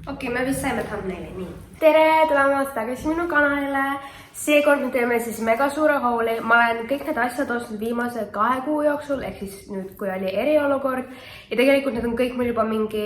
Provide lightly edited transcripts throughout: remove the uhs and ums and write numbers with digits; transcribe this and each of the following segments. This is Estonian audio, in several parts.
Okei, me vist saime thumbnaili, nii. Tere tulemast tagasi minu kanalile. Seekord me teeme siis mega suure hauli. Ma olen kõik need asjad ostnud viimase 2 kuu jooksul, ehk siis nüüd, kui oli eriolukord. Ja tegelikult need on kõik mul juba mingi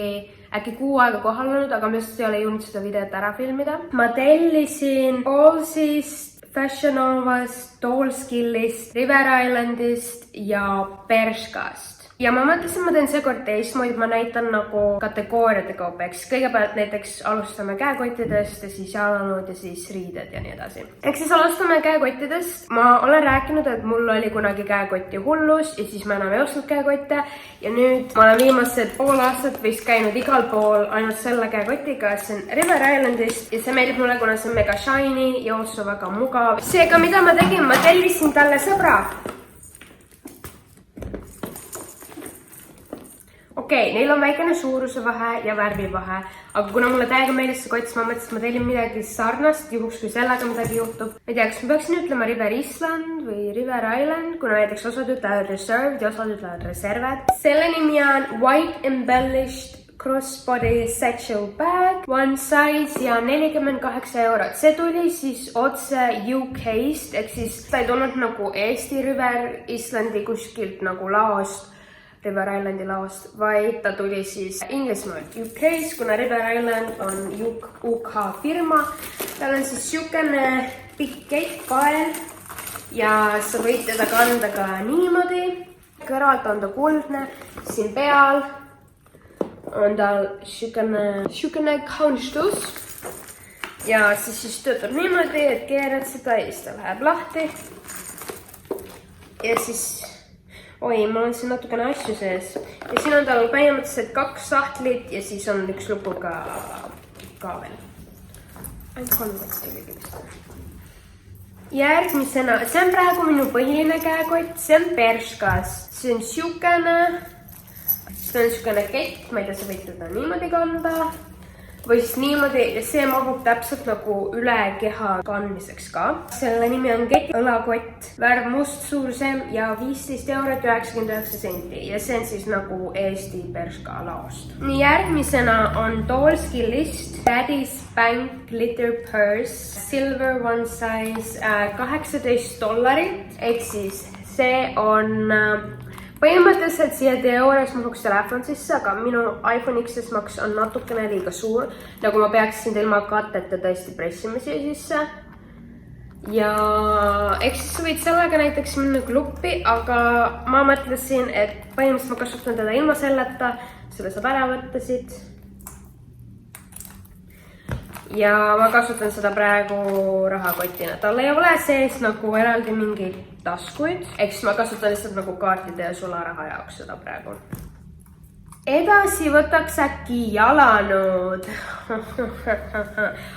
äkki 6 aega kohal olnud, aga ma lihtsalt ei ole jõudnud seda videot ära filmida. Ma tellisin Allsist, Fashion Novast, Dollskillist, River Islandist ja Bershkast. Ja ma mõtlesin, ma teen seekord teistmoodi, ma näitan nagu kategooriate kaupa, eks kõigepealt näiteks alustame käekottidest ja siis jalanõud ja siis riided ja nii edasi. Ehk siis alustame käekottidest. Ma olen rääkinud, et mul oli kunagi käekotti hullus ja siis ma enam ei ostnud käekotte ja nüüd ma olen viimased pool aastat vist käinud igal pool ainult selle käekotiga, see on River Islandist ja see meeldib mulle, kuna see on mega shiny ja also väga mugav. Seega, mida ma tegin, ma tellisin talle sõbra. Okei, neil on väikene suuruse vahe ja värvi vahe, aga kuna mulle täiega meeldis see kott, siis ma mõtlesin, et ma tellin midagi sarnast, juhuks kui sellega midagi juhtub. Ma ei tea, kas ma peaksin ütlema River Island või River Island, kuna näiteks osad ütlevad Reserved ja osad ütlevad Reserved. Selle nimi on White Embellished Crossbody Satchel Bag, one size ja 48 €. See tuli siis otse UK-st, ehk siis ta ei tulnud nagu Eesti River Islandi kuskilt nagu laost, River Islandi laost, vaid ta tuli siis Inglismaalt UK-s, kuna River Island on UK firma. Tal on siis siukene pikk kael ja sa võid teda kanda ka niimoodi. Kõrvalt on ta kuldne, siin peal on tal siukene kaunistus ja siis töötab niimoodi, et keerad seda ja siis ta läheb lahti ja siis oi, mul on siin natukene asju sees. Ja siin on tal põhimõtteliselt 2 sahtlit ja siis on üks lukuga ka veel. Ainult 3 kotti oligi vist. Järgmisena, see on praegu minu põhiline käekott, see on Bershkast. See on siukene kett, ma ei tea, sa võid teda niimoodi kanda või siis niimoodi ja see mahub täpselt nagu üle keha kandmiseks ka. Selle nimi on keti õlakott, värv must suursem ja 15,99 € ja see on siis nagu Eesti Bershka laost. Nii, järgmisena on Dollskillist Daddy's Bank Glitter Purse, silver one size, $18, ehk siis see on põhimõtteliselt siia teoorias mahuks telefon sisse, aga minu iPhone XS Max on natukene liiga suur, nagu ma peaksin ilma katteta tõesti pressima siia sisse. Ja eks siis sa võid sellega näiteks minna kluppi, aga ma mõtlesin, et põhimõtteliselt ma kasutan teda ilma selleta, selle saab ära võtta siit. Ja ma kasutan seda praegu rahakotina. Tal ei ole sees nagu eraldi mingeid taskuid, ehk siis ma kasutan lihtsalt nagu kaartide ja sularaha jaoks seda praegu. Edasi võtaks äkki jalanõud.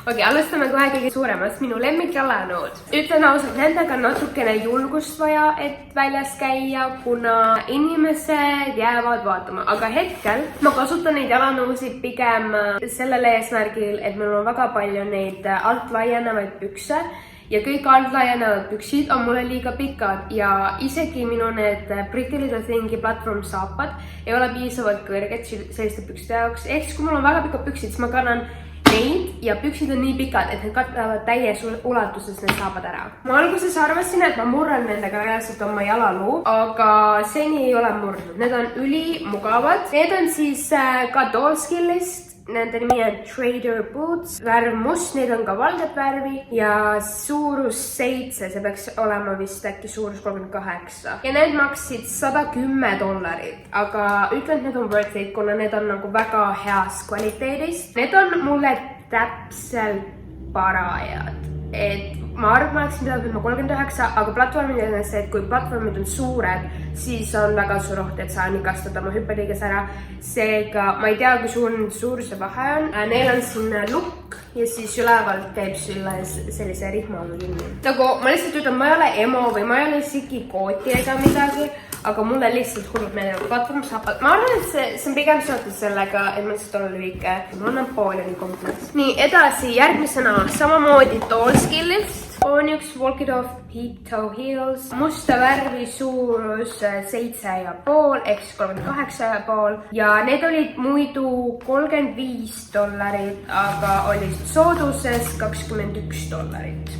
Okei, alustame kohe kõige suuremast, minu lemmik jalanõud. Ütlen ausalt, nendega on natukene julgust vaja, et väljas käia, kuna inimesed jäävad vaatama. Aga hetkel ma kasutan neid jalanõusid pigem sellele eesmärgil, et meil on väga palju neid alt laienevaid pükse. Ja kõik alt laienevad püksid on mulle liiga pikad ja isegi minu need Pretty Little Thingi platvorm saapad ei ole piisavalt kõrged selliste pükste jaoks. Ehk siis kui mul on väga pikad püksid, siis ma kannan neid ja püksid on nii pikad, et need katavad täies ulatuses need saapad ära. Ma alguses arvasin, et ma murran nendega reaalselt oma jalaluu, aga seni ei ole murdnud. Need on ülimugavad. Need on siis ka Dollskillist. Nende nimi on Trader Boots, värv must, need on ka valget värvi ja suurus 7, see peaks olema vist äkki suurus 38. Ja need maksid $110, aga ütlen, et need on worth it, kuna need on nagu väga heas kvaliteedist. Need on mulle täpselt parajad, et ma arvan, et ma oleks 39, aga platvormid on see, et kui platvormid on suured, siis on väga suur oht, et sa nikastad oma hüppeliiges ära. Seega ma ei tea, kui suur suuruse vahe on. Neil on siin lukk ja siis ülevalt käib sulle sellise rihmaga kinni. Nagu ma lihtsalt ütlen, ma ei ole emo või ma ei ole isegi kooti ega midagi, aga mulle lihtsalt hullult meeldib platvorm saapad. Ma arvan, et see on pigem seotud sellega, et ma lihtsalt olen lühike. Ma annan Napoleoni kompleks. Nii, edasi järgmisena samamoodi Dollskillist. on üks Walk It Off Peep Toe Heels, musta värvi, suurus 7,5 ehk 38,5 ja need olid muidu $35, aga olid sooduses $21.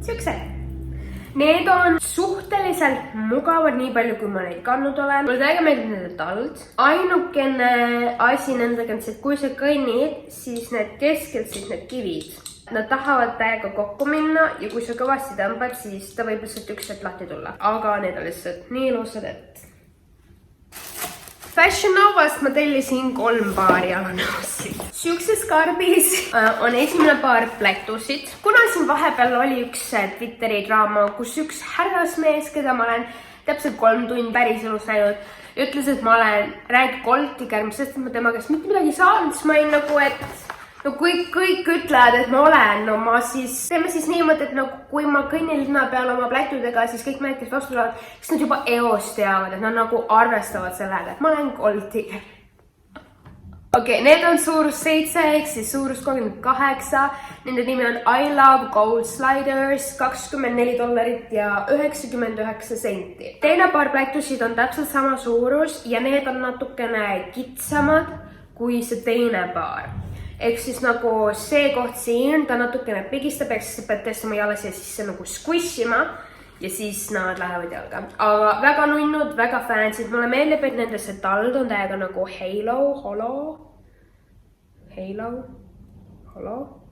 Siuksed. Need on suhteliselt mugavad, nii palju kui ma neid kandnud olen. Mulle täiega meeldib nende tald. Ainukene asi nendega on see, et kui sa kõnnid, siis need keskelt, siis need kivid. Nad tahavad täiega kokku minna ja kui sa kõvasti tõmbad, siis ta võib lihtsalt üks hetk lahti tulla. Aga need on lihtsalt nii ilusad, et... Fashion Novast ma tellisin 3 paari jalanõusid. Siukses karbis on esimene paar plätusid. Kuna siin vahepeal oli üks Twitteri draama, kus üks härrasmees, keda ma olen täpselt 3 tundi päriselus näinud, ütles, et ma olen räägi Goltiger, sest ma tema käest mitte midagi saanud, siis ma olin nagu, et no kõik ütlevad, et ma olen, no ma siis, teeme siis niimoodi, et no kui ma kõnnin linna peal oma plätudega, siis kõik mehed, kes vastu tulevad, siis nad juba eos teavad, et nad nagu arvestavad sellega, et ma olen Goltiger. Okei, need on suurus 7 ehk siis suurus 38. Nende nimi on I Love Gold Sliders, $24 ja 99 senti. Teine paar plätusid on täpselt sama suurus ja need on natukene kitsamad kui see teine paar. Ehk siis nagu see koht siin, ta natukene pigistab, ehk siis sa pead tõesti oma jala siia sisse nagu squishima ja siis nad lähevad jalga. Aga väga nunnud, väga fancy. Mulle meeldib, et nende see tald on täiega nagu halo.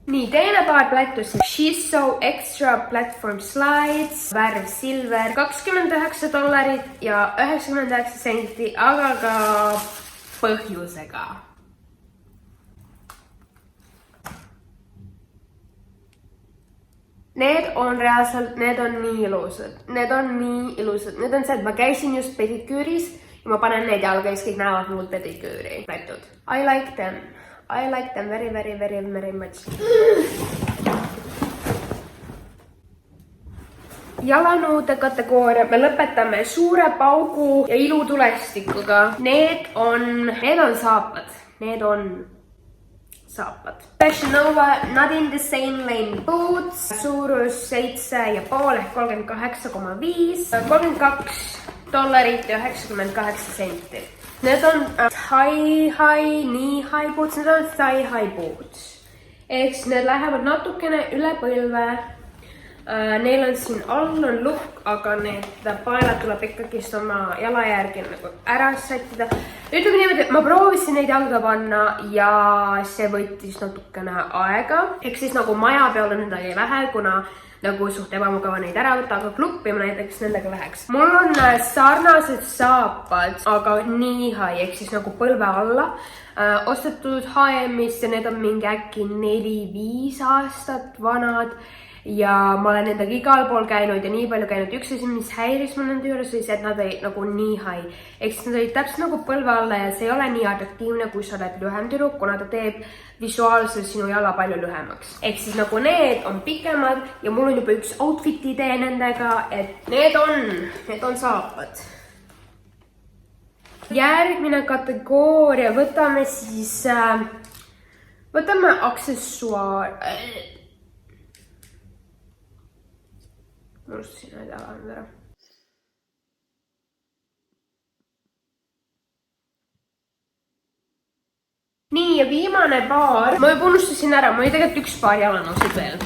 Nii, teine paar plätusi. She's So Extra Platform Slides, värv silver, $29 ja 99 senti, aga ka põhjusega. Need on reaalselt, need on nii ilusad. Need on see, et ma käisin just pediküüris ja ma panen neid jalga ja siis kõik näevad mul pediküüri. I like them very, very, very, very much. Jalanõude kategooria me lõpetame suure paugu ja ilutulestikuga. Need on saapad. Fashion Nova Not in the Same Lane Boots, suurus 7,5 ehk 38,5, $32 ja 98 senti. Need on knee-high boots, need on thigh-high boots. Ehk siis need lähevad natukene üle põlve. Neil on siin all on lukk, aga need paelad tuleb ikkagi oma jala järgi nagu ära sättida. Ütleme niimoodi, et ma proovisin neid jalga panna ja see võttis natukene aega. Ehk siis nagu maja peal on nendega vähe, kuna nagu suht ebamugava neid ära võtta, aga kluppi ma näiteks nendega läheks. Mul on sarnased saapad, aga knee-high ehk siis nagu põlve alla. Ostetud H&M-ist ja need on mingi äkki 4-5 aastat vanad. Ja ma olen nendega igal pool käinud ja nii palju käinud. Üks asi, mis häiris ma nende juures, oli see, et nad olid nagu nii high. Ehk siis nad olid täpselt nagu põlve alla ja see ei ole nii atraktiivne, kui sa oled lühem tüdruk, kuna ta teeb visuaalselt sinu jala palju lühemaks. Ehk siis nagu need on pikemad ja mul on juba üks outfit idee nendega, et need on saapad. Järgmine kategooria, võtame aksessuaar. Ma unustasin need jalanud ära. Nii, ja viimane paar. Ma juba unustasin ära, ma oli tegelikult üks paar jalanõusid veel.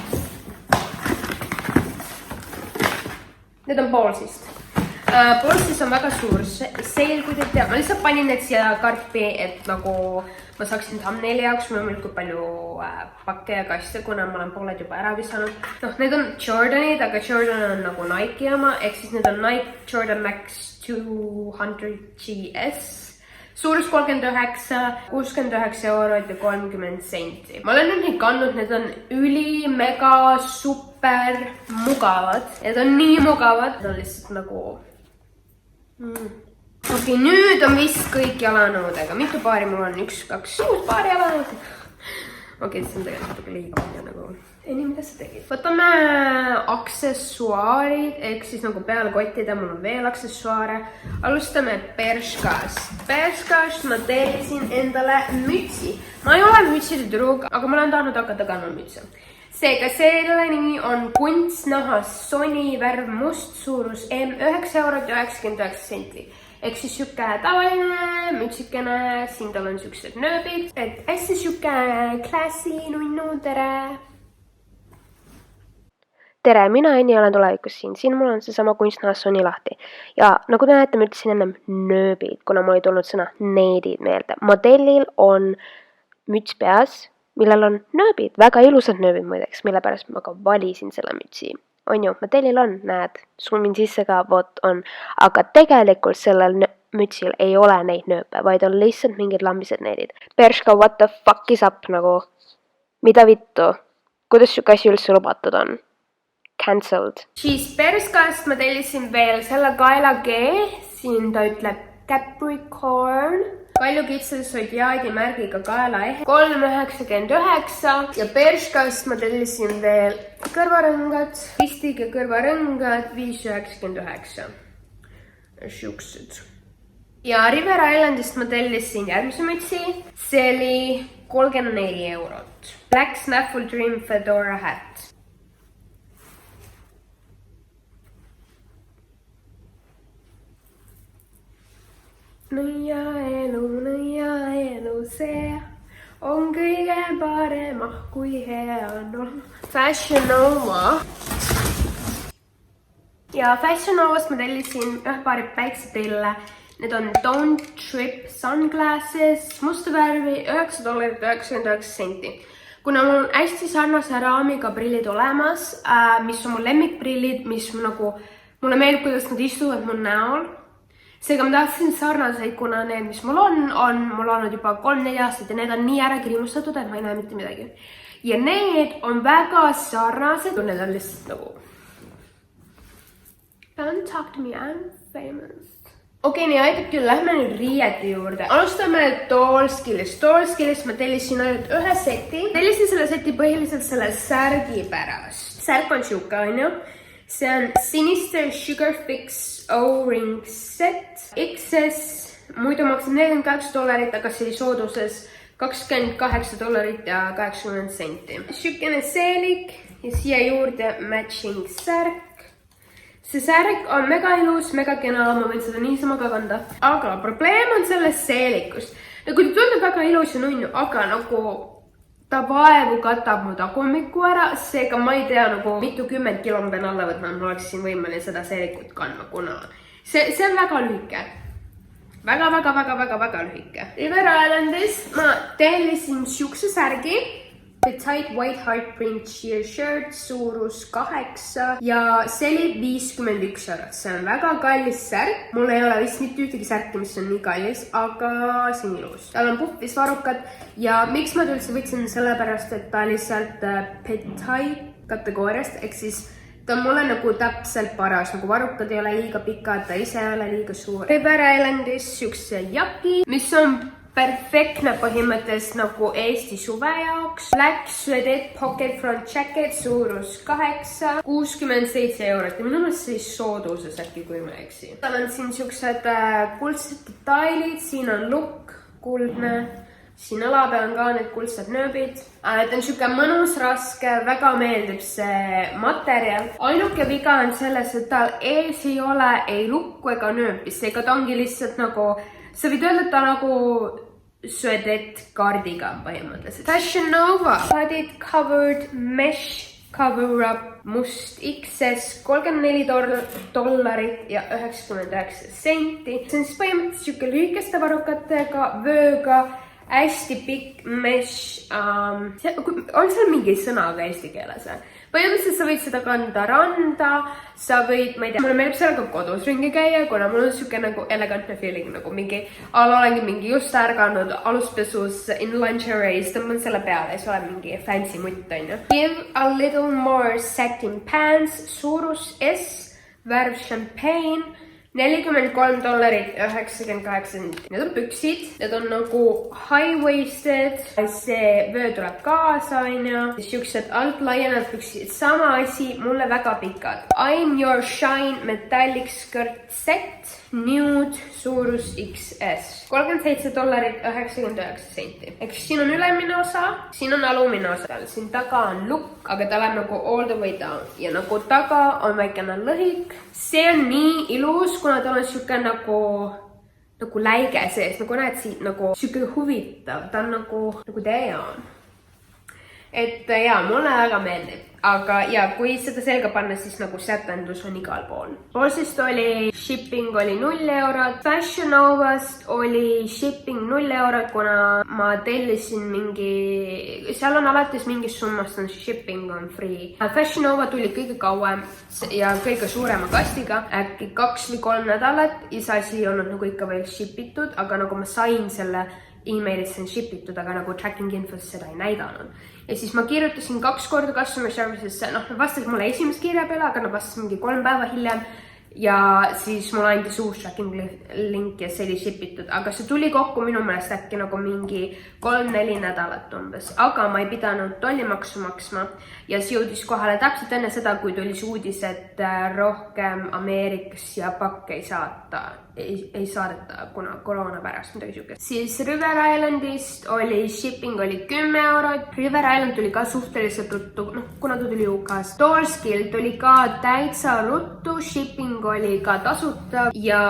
Need on Ballsist. Ballsist on väga suur sale, kui te tead. Ma lihtsalt panin need siia karpi, et nagu ma saaksin thumbnaili jaoks, mul on kui palju pakke ja kaste, kuna ma olen pooled juba ära visanud. Need on Jordanid, aga Jordan on nagu Nike oma, ehk siis need on Nike Jordan Max 200 GS. Suurus 39, 69 eurot ja 30 senti. Ma olen nüüd neid kandnud, need on üli, mega, super mugavad. Need on nii mugavad, need on lihtsalt nagu... Okei, nüüd on vist kõik jalanõudega. Mitu paari mul on? 1, 2, 6 paari jalanõudega. Okei, see on tegelikult liiga palju nagu... Ei, nii, mida sa tegid? Võtame aksessuaarid, ehk siis nagu pealkottida, mul on veel aksessuaare. Alustame Bershkast. Bershkast ma tellisin endale mütsi. Ma ei ole mütside tüdruk, aga ma olen tahtnud hakata kandma mütse. Seega selle nimi on kunstnahas Sony värv must, suurus M 9,99 €. Ehk siis siuke tavaline mütsikene, siin tal on siuksed nööbid, et hästi siuke klassi nunnu, tere! Tere, mina Enni olen tulevikus siin mul on seesama kunstnahas Sony lahti. Ja nagu te näete, ma ütlesin ennem nööbid, kuna mul ei tulnud sõna needid meelde. Modellil on müts peas, millel on nööbid, väga ilusad nööbid muideks, mille pärast ma ka valisin selle mütsi. On ju, modellil on, näed, zoomin sisse ka, vot on, aga tegelikult sellel mütsil ei ole neid nööpe, vaid on lihtsalt mingid lambised needid. Perška, what the fuck is up nagu? Mida vittu? Kuidas siuke asi üldse lubatud on? Cancelled. Siis Perskast ma tellisin veel selle kaela G, siin ta ütleb Capricorn. Kalju kitsel sodiaadi märgiga kaela 3,99 ja Perskast ma tellisin veel kõrvarõngad, pistiga kõrvarõngad 5,99. Siuksed. Ja River Islandist ma tellisin järgmise mütsi, see oli 34 €. Black Snaffle Dream Fedora hat. Nõia elu, see on kõige parem, kui hea on. Fashion Nova. Ja Fashion Novast ma tellisin ühe paari päikseprille. Need on Don't Trip Sunglasses, musta värvi, $9,99. Kuna mul on hästi sarnase raamiga prillid olemas, mis on mu lemmikprillid, mis nagu, mulle meeldib, kuidas nad istuvad mu näol. Seega ma tahtsin sarnaseid, kuna need, mis mul on mul olnud juba 3-4 aastat ja need on nii ära kriimustatud, et ma ei näe mitte midagi. Ja need on väga sarnased, need on lihtsalt nagu Don't talk to me, I'm famous. Okei, nii aitab küll, lähme nüüd riiete juurde. Alustame Tallskillist. Tallskillist ma tellisin ainult ühe seti. Tellisin selle seti põhiliselt selle särgi pärast. Särk on siuke, on ju. See on Sinister Sugar Fix O-ring set XS, muidu maksab $42, aga see oli sooduses $28 ja 80 senti. Siukene seelik ja siia juurde matching särk. See särk on mega ilus, mega kena, ma võin seda niisama ka kanda. Aga probleem on selles seelikus. Nagu ta tundub väga ilus ja nunnu, aga nagu ta vaevu katab mu tagumikku ära, seega ma ei tea nagu mitukümmend kilo ma pean alla võtma, ma oleksin võimeline seda seelikut kandma, kuna see on väga lühike. Väga lühike. River Islandis ma tellisin siukse särgi. Petite White Heart Print Sheer Shirt, suurus 8 ja see oli 51 €. See on väga kallis särk. Mul ei ole vist mitte ühtegi särki, mis on nii kallis, aga see on ilus. Tal on puhvis varrukad ja miks ma üldse võtsin sellepärast, et ta lihtsalt petite kategooriast, ehk siis ta on mulle nagu täpselt paras, nagu varrukad ei ole liiga pikad, ta ise ei ole liiga suur. River Islandis siukse jaki, mis on perfektne põhimõtteliselt nagu Eesti suve jaoks. Black Suedet Pocket Front Jacket, suurus 8, 67 € ja minu meelest see sooduses äkki, kui ma eksi. Tal on siin siuksed kuldsed detailid, siin on lukk, kuldne, siin õla peal on ka need kuldsed nööbid. Ta on siuke mõnus, raske, väga meeldib see materjal. Ainuke viga on selles, et tal ees ei ole ei lukku ega nööpi, seega ta ongi lihtsalt nagu, sa võid öelda, et ta nagu Suedet kaardiga põhimõtteliselt. Fashion Nova Padded Covered Mesh Cover-Up must XS, $34 ja 99 senti. See on siis põhimõtteliselt siuke lühikeste varrukatega, vööga, hästi pikk mesh. On seal mingi sõnaga eesti keeles? Põhimõtteliselt sa võid seda kanda randa, sa võid, ma ei tea, mulle meeldib sellega kodus ringi käia, kuna mul on siuke nagu elegantne feeling, nagu mingi, olengi mingi just ärganud aluspesus in lingerie, tõmban selle peale, siis olen mingi fancy mutt, on ju. Give a little more satin pants, suurus S, värv champagne, $43 ja 98 senti. Need on püksid, need on nagu high-waisted, see vöö tuleb kaasa, on ju. Siuksed alt laienevad püksid, sama asi, mulle väga pikad. I'm Your Shine Metallic Skirt Set, Nude suurus XS. $37.99. Ehk siin on ülemine osa, siin on alumine osa. Siin taga on lukk, aga ta läheb nagu all the way down. Ja nagu taga on väikene lõhik. See on nii ilus, kuna ta on siuke nagu läige sees. Nagu näed siit nagu siuke huvitav. Ta on nagu teie on. Et jaa, mulle väga meeldib. Aga ja kui seda selga panna, siis nagu sätendus on igal pool. Bossist oli shipping oli €0. Fashion Novast oli shipping €0, kuna ma tellisin seal on alates mingist summast on shipping on free. Fashion Nova tuli kõige kauem ja kõige suurema kastiga, äkki 2 või 3 nädalat ja see asi ei olnud nagu ikka veel shipitud, aga nagu ma sain selle e-mailis see on shipitud, aga nagu tracking infos seda ei näidanud. Ja siis ma kirjutasin 2 korda customer service'isse, nad vastasid mulle esimest kirja peale, aga nad vastasid mingi 3 päeva hiljem ja siis mulle andis uus tracking link ja see oli shipitud, aga see tuli kokku minu meelest äkki nagu mingi 3-4 nädalat umbes, aga ma ei pidanud tollimaksu maksma ja see jõudis kohale täpselt enne seda, kui tuli see uudis, et rohkem Ameerikas ja pakke ei saadeta, kuna koroona pärast midagi siukest. Siis River Islandist oli shipping oli €10. River Island tuli ka suhteliselt ruttu, kuna ta tuli UK-st. Doorskill tuli ka täitsa ruttu, shipping oli ka tasuta ja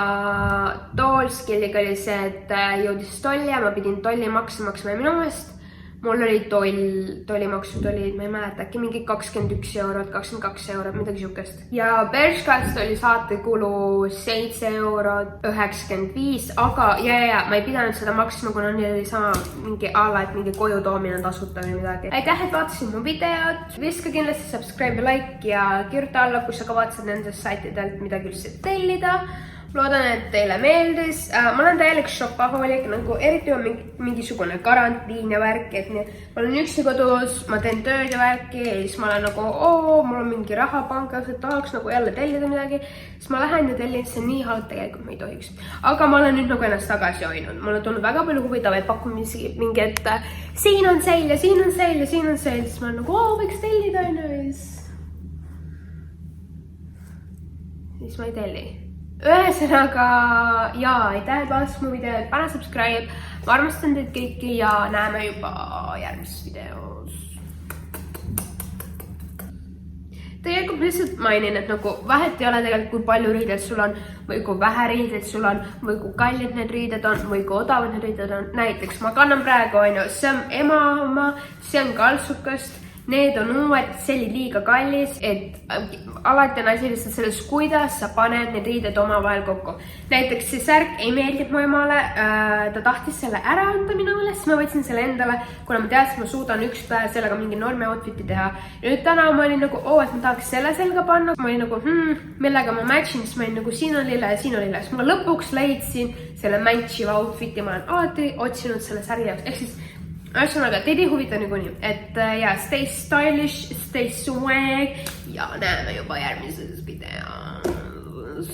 Doorskilliga oli see, et jõudis tolli ja ma pidin tollimaksu maksma ja minu meelest mul oli tollimaksud olid, ma ei mäleta, äkki mingi €21, €22, midagi siukest. Ja Bershkast oli saatekulu €7.95, aga ja ma ei pidanud seda maksma, kuna neil oli sama mingi ala, et mingi koju toomine tasuta või midagi. Aitäh, et vaatasid mu videot. Viska kindlasti subscribe ja like ja kirjuta alla, kui sa kavatsed nendest saitidelt midagi üldse tellida. Loodan, et teile meeldis. Ma olen täielik shopahoolik, nagu eriti on mingisugune karantiin ja värk, et ma olen üksi kodus, ma teen tööd ja värki ja siis ma olen nagu, mul on mingi raha pangas, et tahaks nagu jälle tellida midagi. Siis ma lähen ja tellin, see on nii halb, tegelikult ma ei tohiks. Aga ma olen nüüd nagu ennast tagasi hoidnud. Mul on tulnud väga palju huvitavaid pakkumisi, mingi, et siin on seil ja siin on seil ja siin on seil. Siis ma olen nagu, võiks tellida, siis ma ei telli. Ühesõnaga, aitäh, et vaatasid mu videot, pane subscribe, ma armastan teid kõiki ja näeme juba järgmises videos. Tegelikult lihtsalt mainin, et nagu vahet ei ole tegelikult, kui palju riided sul on või kui vähe riided sul on või kui kallid need riided on või kui odavad need riided on. Näiteks ma kannan praegu, see on ema oma, see on kaltsukast. Need on uued, see oli liiga kallis, et alati on asi lihtsalt selles, kuidas sa paned need riided omavahel kokku. Näiteks see särk ei meeldib mu emale, ta tahtis selle ära anda minule, siis ma võtsin selle endale, kuna ma teadsin, et ma suudan üks päev sellega mingi normi outfiti teha. Nüüd täna ma olin nagu, et ma tahaks selle selga panna. Ma olin nagu, millega ma matchin, siis ma olin nagu, siin on lille ja siin on lille. Siis ma lõpuks leidsin selle matchiva outfiti, ma olen alati otsinud selle särgi jaoks. Ehk siis ühesõnaga, teid ei huvita niikuinii, et stay stylish, stay swag ja näeme juba järgmises videos.